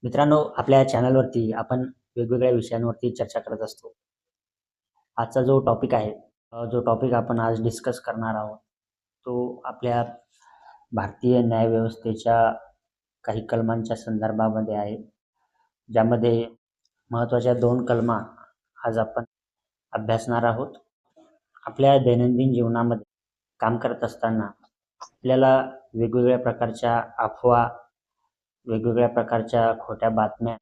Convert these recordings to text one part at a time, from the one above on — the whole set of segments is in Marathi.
मित्रांनो, आपल्या चॅनलवरती आपण वेगवेगळ्या विषयांवरती चर्चा करत असतो. आजचा जो टॉपिक आहे, जो टॉपिक आपण आज डिस्कस करणार आहोत, तो आपल्या भारतीय न्यायव्यवस्थेच्या काही कलमांच्या संदर्भामध्ये आहे, ज्यामध्ये महत्त्वाच्या 2 कलमा आज आपण अभ्यासणार आहोत. आपल्या दैनंदिन जीवनामध्ये काम करत असताना आपल्याला वेगवेगळ्या प्रकारच्या अफवा, वेगवेगळ्या प्रकारच्या खोट्या बातम्या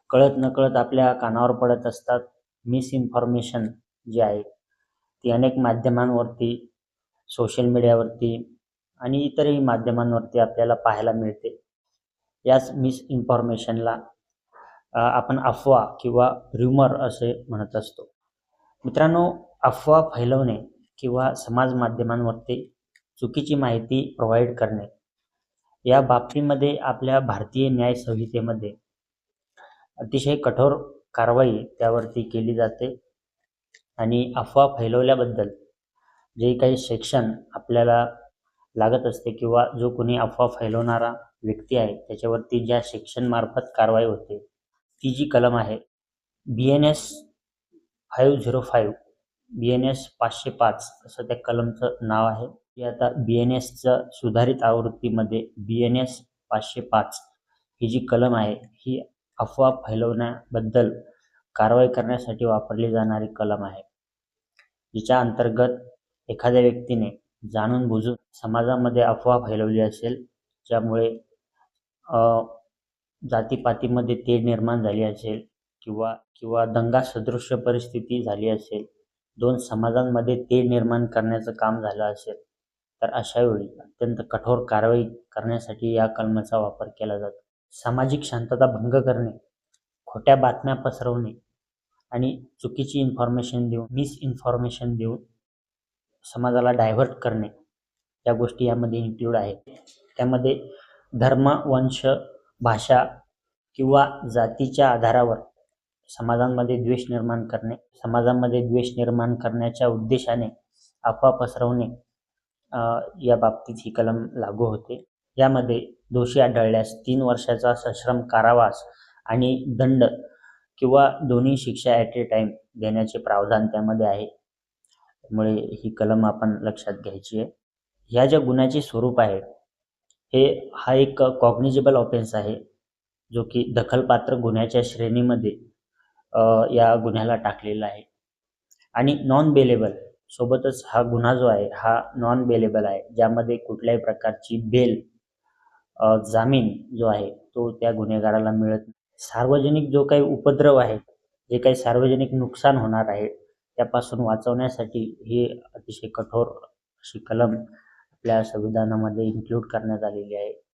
कळत नकळत आपल्या कानावर पडत असतात. मिसइन्फॉर्मेशन जी आहे ती अनेक माध्यमांवरती, सोशल मीडियावरती आणि इतरही माध्यमांवरती आपल्याला पाहायला मिळते. याच मिसइन्फॉर्मेशनला आपण अफवा किंवा र्युमर असे म्हणत असतो. मित्रांनो, अफवा फैलवणे किंवा समाज माध्यमांवरती चुकीची माहिती प्रोव्हाइड करणे या बाबतीमध्ये आपल्या भारतीय न्याय संहितेमध्ये अतिशय कठोर कारवाई त्यावरती केली जाते आणि अफवा फैलवल्याबद्दल जे काही सेक्शन आपल्याला लागत असते किंवा जो कोणी अफवा फैलवणारा व्यक्ती आहे त्याच्यावरती ज्या सेक्शन मार्फत कारवाई होते ती जी कलम आहे BNS 505, BNS 505 असं त्या कलमचं नाव आहे. ती आता BNSच्या सुधारित आवृत्तीमध्ये BNS 505 ही जी कलम आहे ही अफवा फैलवण्याबद्दल कारवाई करण्यासाठी वापरली जाणारी कलम आहे, जिच्या अंतर्गत एखाद्या व्यक्तीने जाणून बुजून समाजामध्ये अफवा फैलवली असेल, ज्यामुळे जातीपातीमध्ये तेढ निर्माण झाली असेल किंवा दंगा सदृश्य परिस्थिती झाली असेल, 2 समाजांमध्ये तेढ निर्माण करण्याचं काम झालं असेल, तर अशा वेळी अत्यंत कठोर कारवाई करण्यासाठी या कलमाचा वापर केला जातो. सामाजिक शांतता भंग करणे, खोट्या बातम्या पसरवणे आणि चुकीची इन्फॉर्मेशन देऊन, मिसइन्फॉर्मेशन देऊन समाजाला डायव्हर्ट करणे या गोष्टी यामध्ये इन्क्लूड आहेत. त्यामध्ये धर्म, वंश, भाषा किंवा जातीच्या आधारावर समाजांमध्ये द्वेष निर्माण करणे, समाजामध्ये द्वेष निर्माण करण्याच्या उद्देशाने अफवा पसरवणे या बाबतीत ही कलम लागू होते. यामध्ये दोषी आढळल्यास 3 वर्षाचा सश्रम कारावास आणि दंड किंवा दोन्ही शिक्षा ॲट ए टाइम देण्याचे प्रावधान त्यामध्ये आहे. त्यामुळे ही कलम आपण लक्षात घ्यायची आहे. ह्या ज्या गुन्ह्याचे स्वरूप आहे हा एक कॉग्निजेबल ऑफेन्स आहे, जो की दखलपात्र गुन्ह्याच्या श्रेणीमध्ये या गुन्ह्याला टाकलेला आहे आणि नॉन बेलेबल सोबतच हा गुन्हा जो आहे हा नॉन बेलेबल आहे, ज्यामध्ये कुठल्याही प्रकारची बेल, जामीन जो आहे तो त्या गुन्हेगाराला मिळत नाही. सार्वजनिक जो काही उपद्रव आहे, जे काही सार्वजनिक नुकसान होणार आहे त्यापासून वाचवण्यासाठी ही अतिशय कठोर अशी कलम आपल्या संविधानामध्ये इन्क्लूड करण्यात आलेली आहे.